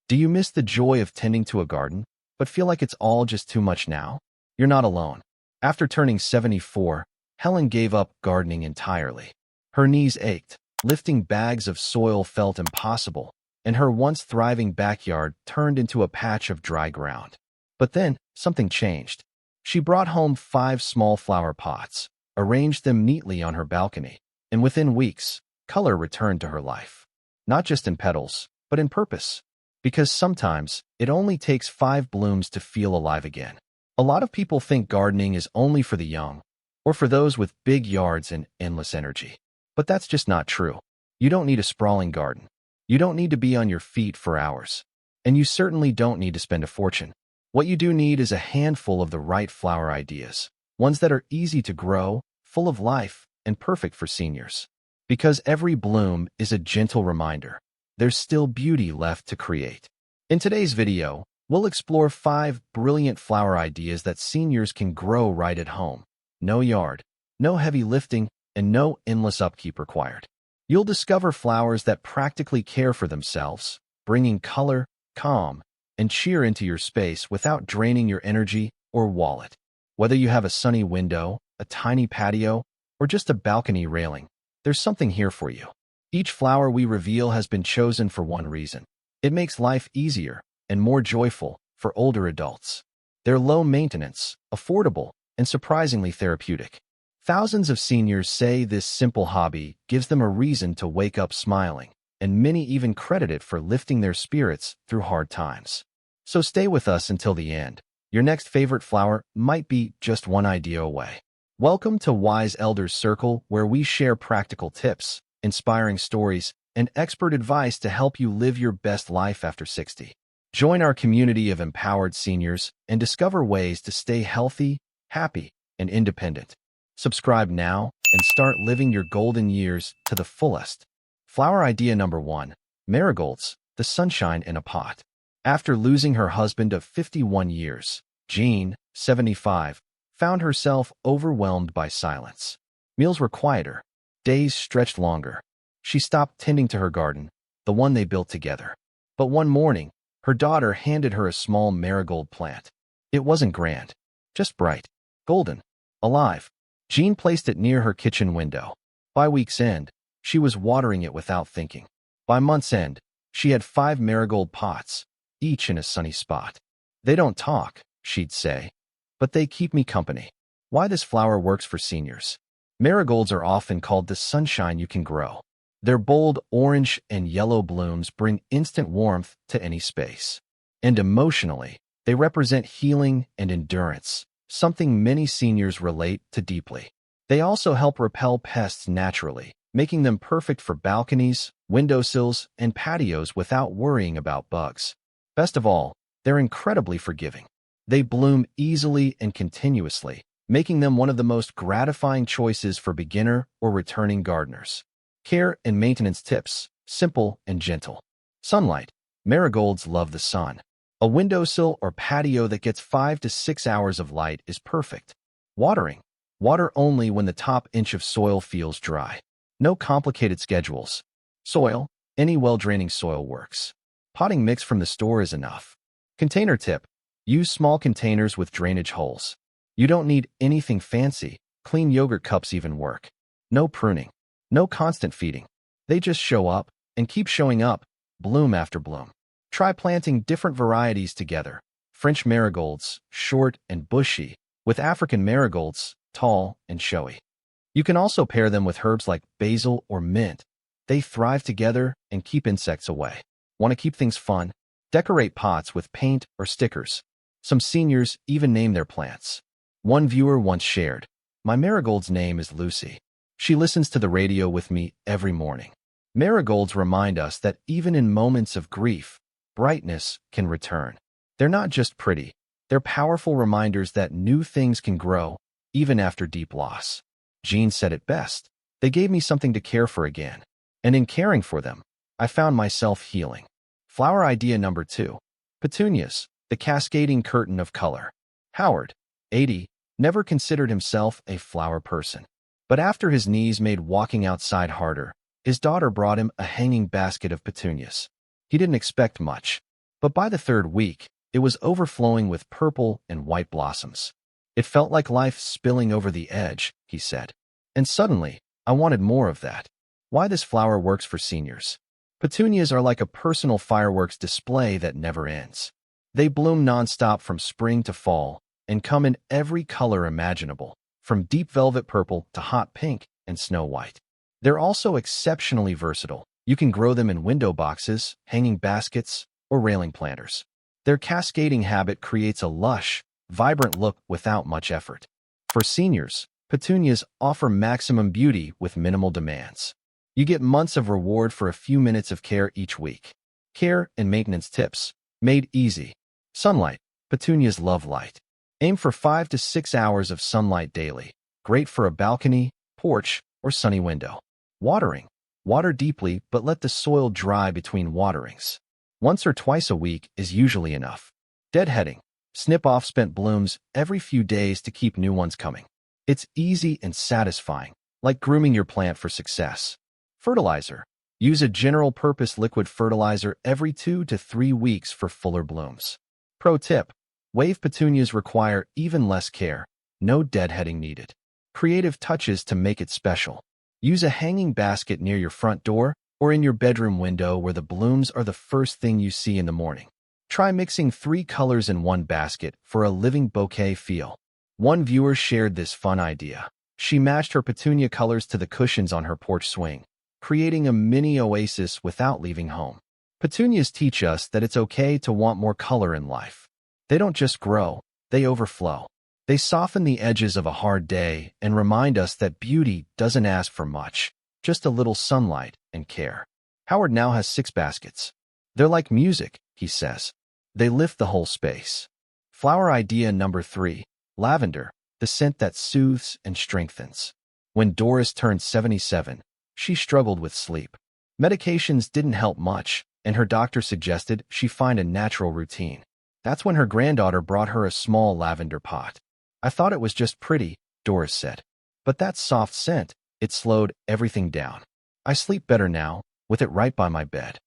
Do you miss the joy of tending to a garden, but feel like it's all just too much now? You're not alone. After turning 74, Helen gave up gardening entirely. Her knees ached, lifting bags of soil felt impossible, and her once thriving backyard turned into a patch of dry ground. But then, something changed. She brought home 5 small flower pots, arranged them neatly on her balcony, and within weeks, color returned to her life. Not just in petals, but in purpose. Because sometimes, it only takes 5 blooms to feel alive again. A lot of people think gardening is only for the young, or for those with big yards and endless energy. But that's just not true. You don't need a sprawling garden. You don't need to be on your feet for hours. And you certainly don't need to spend a fortune. What you do need is a handful of the right flower ideas, ones that are easy to grow, full of life, and perfect for seniors. Because every bloom is a gentle reminder, there's still beauty left to create. In today's video, we'll explore 5 brilliant flower ideas that seniors can grow right at home. No yard, no heavy lifting, and no endless upkeep required. You'll discover flowers that practically care for themselves, bringing color, calm, and cheer into your space without draining your energy or wallet. Whether you have a sunny window, a tiny patio, or just a balcony railing, there's something here for you. Each flower we reveal has been chosen for one reason. It makes life easier and more joyful for older adults. They're low maintenance, affordable, and surprisingly therapeutic. Thousands of seniors say this simple hobby gives them a reason to wake up smiling, and many even credit it for lifting their spirits through hard times. So stay with us until the end. Your next favorite flower might be just one idea away. Welcome to Wise Elders Circle, where we share practical tips, inspiring stories, and expert advice to help you live your best life after 60. Join our community of empowered seniors and discover ways to stay healthy, happy, and independent. Subscribe now and start living your golden years to the fullest. Flower idea number 1. Marigolds, the sunshine in a pot. After losing her husband of 51 years, Jean, 75, found herself overwhelmed by silence. Meals were quieter. Days stretched longer. She stopped tending to her garden, the one they built together. But one morning, her daughter handed her a small marigold plant. It wasn't grand, just bright, golden, alive. Jean placed it near her kitchen window. By week's end, she was watering it without thinking. By month's end, she had 5 marigold pots, each in a sunny spot. They don't talk, she'd say, but they keep me company. Why this flower works for seniors. Marigolds are often called the sunshine you can grow. Their bold orange and yellow blooms bring instant warmth to any space. And emotionally, they represent healing and endurance, something many seniors relate to deeply. They also help repel pests naturally, making them perfect for balconies, windowsills, and patios without worrying about bugs. Best of all, they're incredibly forgiving. They bloom easily and continuously, making them one of the most gratifying choices for beginner or returning gardeners. Care and maintenance tips, simple and gentle. Sunlight. Marigolds love the sun. A windowsill or patio that gets 5 to 6 hours of light is perfect. Watering. Water only when the top inch of soil feels dry. No complicated schedules. Soil. Any well-draining soil works. Potting mix from the store is enough. Container tip. Use small containers with drainage holes. You don't need anything fancy. Clean yogurt cups even work. No pruning. No constant feeding. They just show up and keep showing up, bloom after bloom. Try planting different varieties together. French marigolds, short and bushy, with African marigolds, tall and showy. You can also pair them with herbs like basil or mint. They thrive together and keep insects away. Want to keep things fun? Decorate pots with paint or stickers. Some seniors even name their plants. One viewer once shared, "My marigold's name is Lucy. She listens to the radio with me every morning." Marigolds remind us that even in moments of grief, brightness can return. They're not just pretty, they're powerful reminders that new things can grow, even after deep loss. Jean said it best, "They gave me something to care for again. And in caring for them, I found myself healing." Flower idea number 2. Petunias, the cascading curtain of color. Howard, 80, never considered himself a flower person. But after his knees made walking outside harder, his daughter brought him a hanging basket of petunias. He didn't expect much, But by the third week, it was overflowing with purple and white blossoms. It felt like life spilling over the edge, he said. And suddenly, I wanted more of that. Why this flower works for seniors. Petunias are like a personal fireworks display that never ends. They bloom nonstop from spring to fall and come in every color imaginable, from deep velvet purple to hot pink and snow white. They're also exceptionally versatile. You can grow them in window boxes, hanging baskets, or railing planters. Their cascading habit creates a lush, vibrant look without much effort. For seniors, petunias offer maximum beauty with minimal demands. You get months of reward for a few minutes of care each week. Care and maintenance tips. Made easy. Sunlight. Petunias love light. Aim for 5 to 6 hours of sunlight daily. Great for a balcony, porch, or sunny window. Watering. Water deeply, but let the soil dry between waterings. Once or twice a week is usually enough. Deadheading. Snip off spent blooms every few days to keep new ones coming. It's easy and satisfying, like grooming your plant for success. Fertilizer. Use a general-purpose liquid fertilizer every 2 to 3 weeks for fuller blooms. Pro tip. Wave petunias require even less care. No deadheading needed. Creative touches to make it special. Use a hanging basket near your front door or in your bedroom window where the blooms are the first thing you see in the morning. Try mixing 3 colors in one basket for a living bouquet feel. One viewer shared this fun idea. She matched her petunia colors to the cushions on her porch swing, creating a mini oasis without leaving home. Petunias teach us that it's okay to want more color in life. They don't just grow, they overflow. They soften the edges of a hard day and remind us that beauty doesn't ask for much, just a little sunlight and care. Howard now has 6 baskets. They're like music, he says. They lift the whole space. Flower idea number 3, lavender, the scent that soothes and strengthens. When Doris turned 77, she struggled with sleep. Medications didn't help much, and her doctor suggested she find a natural routine. That's when her granddaughter brought her a small lavender pot. I thought it was just pretty, Doris said. But that soft scent, it slowed everything down. I sleep better now, with it right by my bed.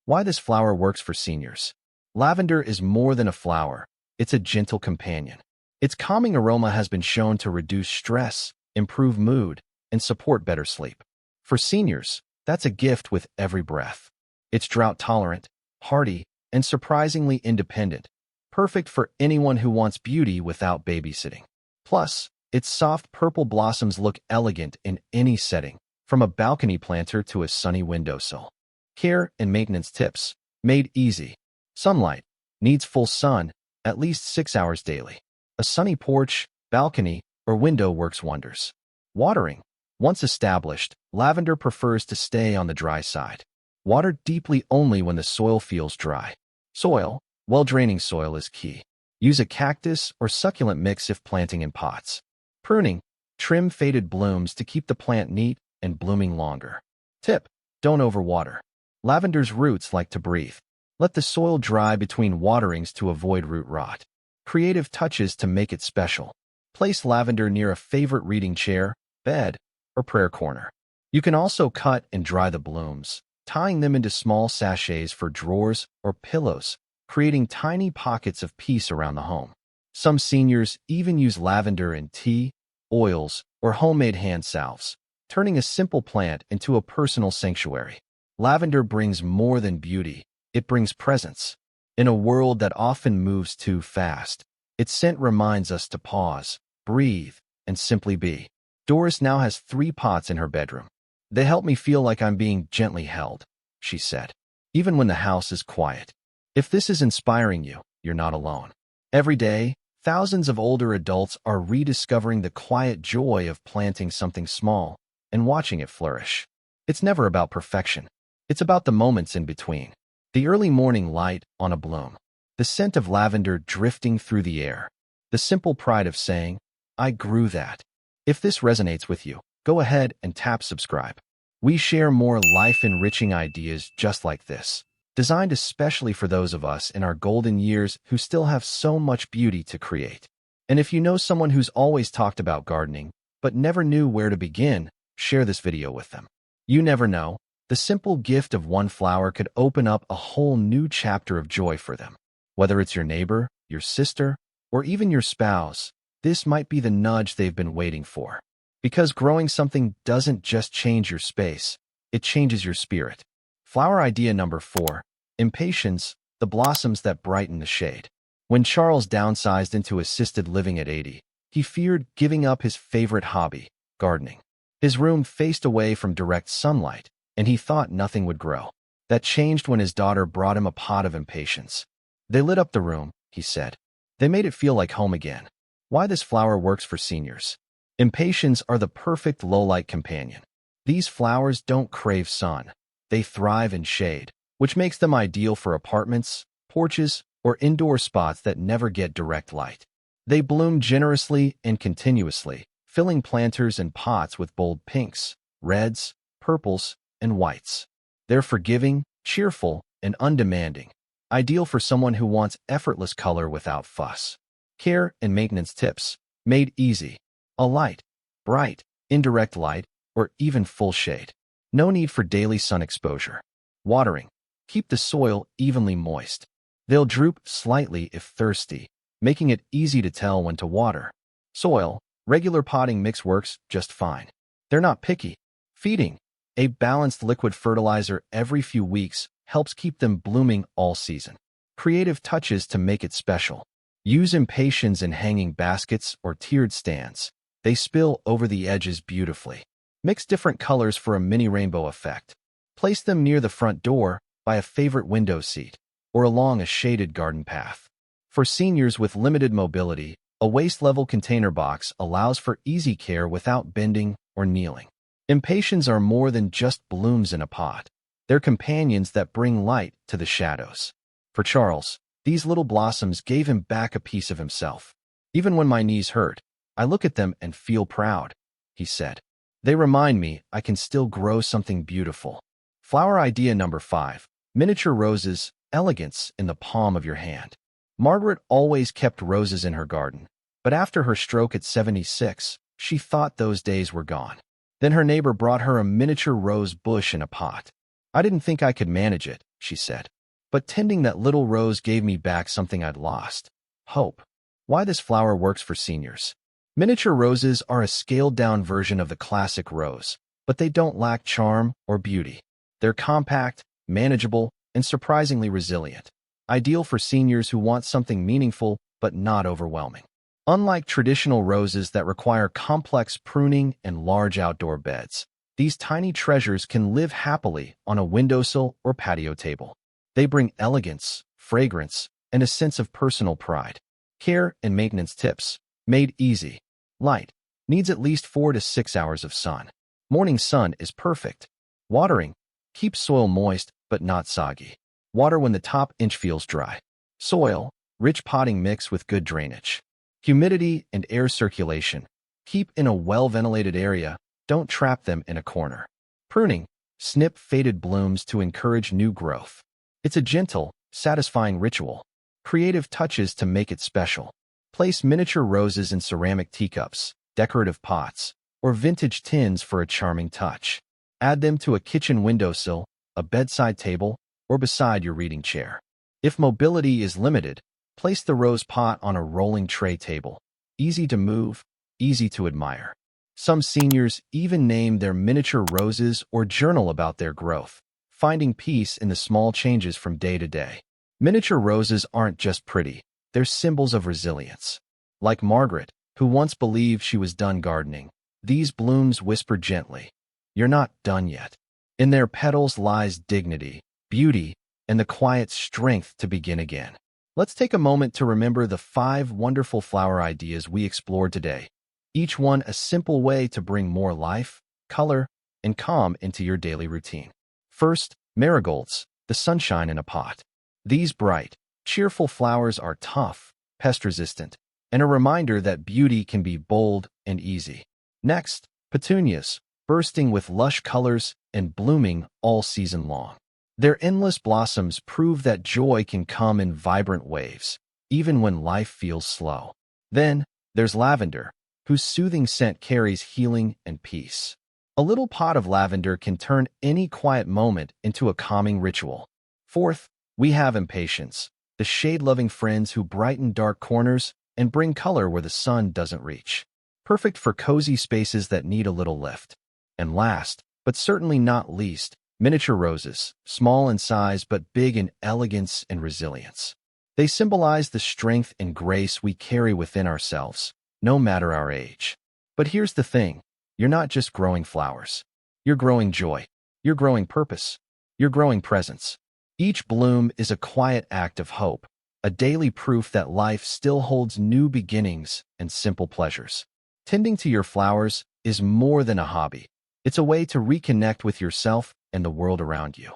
Why this flower works for seniors. Lavender is more than a flower. It's a gentle companion. Its calming aroma has been shown to reduce stress, improve mood, and support better sleep. For seniors, that's a gift with every breath. It's drought-tolerant, hardy, and surprisingly independent, perfect for anyone who wants beauty without babysitting. Plus, its soft purple blossoms look elegant in any setting, from a balcony planter to a sunny windowsill. Care and maintenance tips. Made easy. Sunlight. Needs full sun, at least 6 hours daily. A sunny porch, balcony, or window works wonders. Watering. Once established, lavender prefers to stay on the dry side. Water deeply only when the soil feels dry. Soil. Well-draining soil is key. Use a cactus or succulent mix if planting in pots. Pruning. Trim faded blooms to keep the plant neat and blooming longer. Tip. Don't overwater. Lavender's roots like to breathe. Let the soil dry between waterings to avoid root rot. Creative touches to make it special. Place lavender near a favorite reading chair, bed, or prayer corner. You can also cut and dry the blooms, tying them into small sachets for drawers or pillows, creating tiny pockets of peace around the home. Some seniors even use lavender in tea, oils, or homemade hand salves, turning a simple plant into a personal sanctuary. Lavender brings more than beauty, it brings presence. In a world that often moves too fast, its scent reminds us to pause, breathe, and simply be. Doris now has 3 pots in her bedroom. They help me feel like I'm being gently held, she said, even when the house is quiet. If this is inspiring you, you're not alone. Every day, thousands of older adults are rediscovering the quiet joy of planting something small and watching it flourish. It's never about perfection. It's about the moments in between. The early morning light on a bloom. The scent of lavender drifting through the air. The simple pride of saying, I grew that. If this resonates with you, go ahead and tap subscribe. We share more life-enriching ideas just like this, designed especially for those of us in our golden years who still have so much beauty to create. And if you know someone who's always talked about gardening, but never knew where to begin, share this video with them. You never know, the The simple gift of one flower could open up a whole new chapter of joy for them. Whether it's your neighbor, your sister, or even your spouse, this might be the nudge they've been waiting for. Because growing something doesn't just change your space, it changes your spirit. Flower idea number 4, impatience, the blossoms that brighten the shade. When Charles downsized into assisted living at 80, he feared giving up his favorite hobby, gardening. His room faced away from direct sunlight, and he thought nothing would grow. That changed when his daughter brought him a pot of impatience. They lit up the room, he said. They made it feel like home again. Why this flower works for seniors. Impatiens are the perfect low-light companion. These flowers don't crave sun. They thrive in shade, which makes them ideal for apartments, porches, or indoor spots that never get direct light. They bloom generously and continuously, filling planters and pots with bold pinks, reds, purples, and whites. They're forgiving, cheerful, and undemanding, ideal for someone who wants effortless color without fuss. Care and maintenance tips, made easy. A light, bright, indirect light, or even full shade. No need for daily sun exposure. Watering, keep the soil evenly moist. They'll droop slightly if thirsty, making it easy to tell when to water. Soil, regular potting mix works just fine. They're not picky. Feeding, a balanced liquid fertilizer every few weeks helps keep them blooming all season. Creative touches to make it special. Use impatiens in hanging baskets or tiered stands. They spill over the edges beautifully. Mix different colors for a mini rainbow effect. Place them near the front door, by a favorite window seat, or along a shaded garden path. For seniors with limited mobility, a waist-level container box allows for easy care without bending or kneeling. Impatiens are more than just blooms in a pot. They're companions that bring light to the shadows. For Charles, these little blossoms gave him back a piece of himself. Even when my knees hurt, I look at them and feel proud, he said. They remind me I can still grow something beautiful. Flower idea number 5, miniature roses, elegance in the palm of your hand. Margaret always kept roses in her garden, but after her stroke at 76, she thought those days were gone. Then her neighbor brought her a miniature rose bush in a pot. I didn't think I could manage it, she said. But tending that little rose gave me back something I'd lost. Hope. Why this flower works for seniors. Miniature roses are a scaled-down version of the classic rose, but they don't lack charm or beauty. They're compact, manageable, and surprisingly resilient. Ideal for seniors who want something meaningful but not overwhelming. Unlike traditional roses that require complex pruning and large outdoor beds, these tiny treasures can live happily on a windowsill or patio table. They bring elegance, fragrance, and a sense of personal pride. Care and maintenance tips, made easy. Light, needs at least 4 to 6 hours of sun. Morning sun is perfect. Watering, keep soil moist but not soggy. Water when the top inch feels dry. Soil, rich potting mix with good drainage. Humidity and air circulation, keep in a well-ventilated area, don't trap them in a corner. Pruning, snip faded blooms to encourage new growth. It's a gentle, satisfying ritual. Creative touches to make it special. Place miniature roses in ceramic teacups, decorative pots, or vintage tins for a charming touch. Add them to a kitchen windowsill, a bedside table, or beside your reading chair. If mobility is limited, place the rose pot on a rolling tray table. Easy to move, easy to admire. Some seniors even name their miniature roses or journal about their growth, finding peace in the small changes from day to day. Miniature roses aren't just pretty, they're symbols of resilience. Like Margaret, who once believed she was done gardening, these blooms whisper gently, "You're not done yet." In their petals lies dignity, beauty, and the quiet strength to begin again. Let's take a moment to remember the 5 wonderful flower ideas we explored today, each one a simple way to bring more life, color, and calm into your daily routine. First, marigolds, the sunshine in a pot. These bright, cheerful flowers are tough, pest-resistant, and a reminder that beauty can be bold and easy. Next, petunias, bursting with lush colors and blooming all season long. Their endless blossoms prove that joy can come in vibrant waves, even when life feels slow. Then, there's lavender, whose soothing scent carries healing and peace. A little pot of lavender can turn any quiet moment into a calming ritual. Fourth, we have impatience, the shade-loving friends who brighten dark corners and bring color where the sun doesn't reach. Perfect for cozy spaces that need a little lift. And last, but certainly not least, miniature roses, small in size but big in elegance and resilience. They symbolize the strength and grace we carry within ourselves, no matter our age. But here's the thing, you're not just growing flowers. You're growing joy. You're growing purpose. You're growing presence. Each bloom is a quiet act of hope, a daily proof that life still holds new beginnings and simple pleasures. Tending to your flowers is more than a hobby. It's a way to reconnect with yourself and the world around you.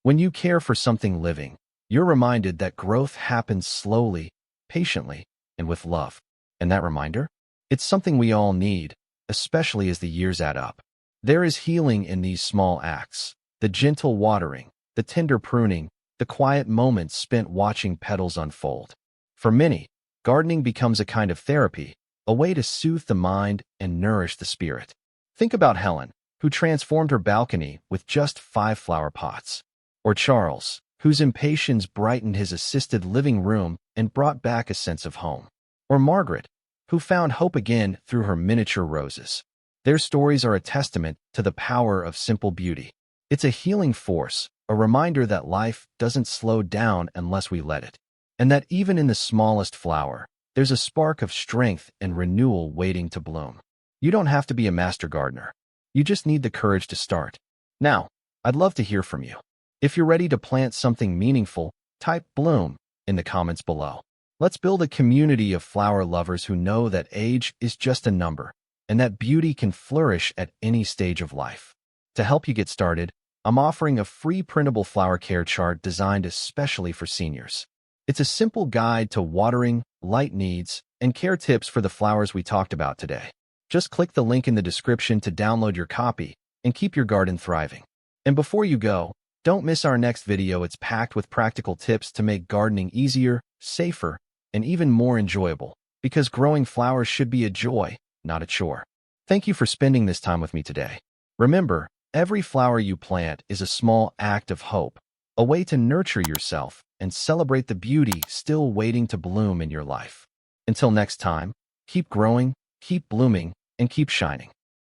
When you care for something living, you're reminded that growth happens slowly, patiently, and with love. And that reminder? It's something we all need, especially as the years add up. There is healing in these small acts, the gentle watering, the tender pruning, the quiet moments spent watching petals unfold. For many, gardening becomes a kind of therapy, a way to soothe the mind and nourish the spirit. Think about Helen, who transformed her balcony with just 5 flower pots. Or Charles, whose impatience brightened his assisted living room and brought back a sense of home. Or Margaret, who found hope again through her miniature roses. Their stories are a testament to the power of simple beauty. It's a healing force, a reminder that life doesn't slow down unless we let it. And that even in the smallest flower, there's a spark of strength and renewal waiting to bloom. You don't have to be a master gardener. You just need the courage to start. Now, I'd love to hear from you. If you're ready to plant something meaningful, type "bloom" in the comments below. Let's build a community of flower lovers who know that age is just a number, and that beauty can flourish at any stage of life. To help you get started, I'm offering a free printable flower care chart designed especially for seniors. It's a simple guide to watering, light needs, and care tips for the flowers we talked about today. Just click the link in the description to download your copy and keep your garden thriving. And before you go, don't miss our next video. It's packed with practical tips to make gardening easier, safer, and even more enjoyable, because growing flowers should be a joy, not a chore. Thank you for spending this time with me today. Remember, every flower you plant is a small act of hope, a way to nurture yourself and celebrate the beauty still waiting to bloom in your life. Until next time, keep growing, keep blooming, and keep shining.